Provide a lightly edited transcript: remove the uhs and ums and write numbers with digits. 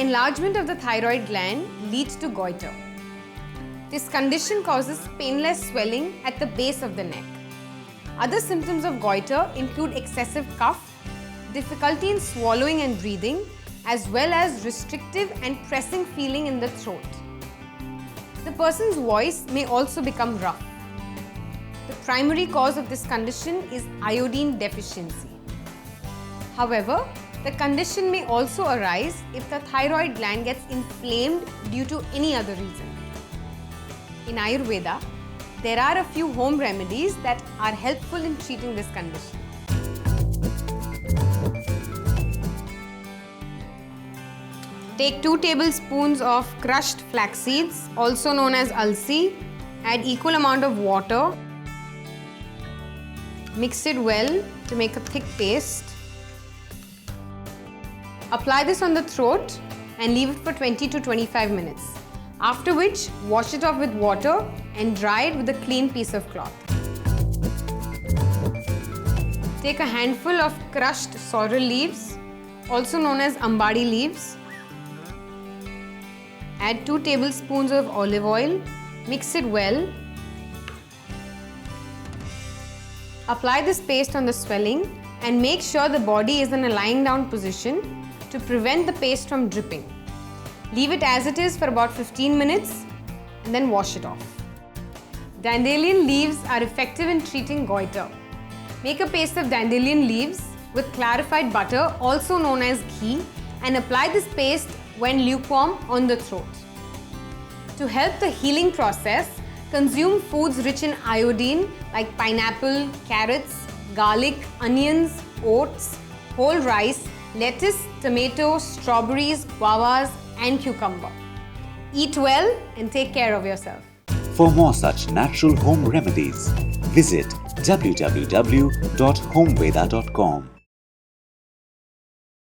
enlargement of the thyroid gland leads to goiter. This condition causes painless swelling at the base of the neck. Other symptoms of goiter include excessive cough, difficulty in swallowing and breathing, as well as restrictive and pressing feeling in the throat. The person's voice may also become rough. The primary cause of this condition is iodine deficiency. However, the condition may also arise if the thyroid gland gets inflamed due to any other reason. In Ayurveda, there are a few home remedies that are helpful in treating this condition. Take 2 tablespoons of crushed flax seeds, also known as alsi. Add equal amount of water. Mix it well to make a thick paste. Apply this on the throat and leave it for 20 to 25 minutes. After which, wash it off with water and dry it with a clean piece of cloth. Take a handful of crushed sorrel leaves, also known as ambadi leaves. Add 2 tablespoons of olive oil. Mix it well. Apply this paste on the swelling and make sure the body is in a lying down position to prevent the paste from dripping. Leave it as it is for about 15 minutes and then wash it off. Dandelion leaves are effective in treating goiter. Make a paste of dandelion leaves with clarified butter, also known as ghee, and apply this paste when lukewarm on the throat. To help the healing process, consume foods rich in iodine like pineapple, carrots, garlic, onions, oats, whole rice, lettuce, tomato, strawberries, guavas, and cucumber. Eat well and take care of yourself. For more such natural home remedies, visit www.homeveda.com.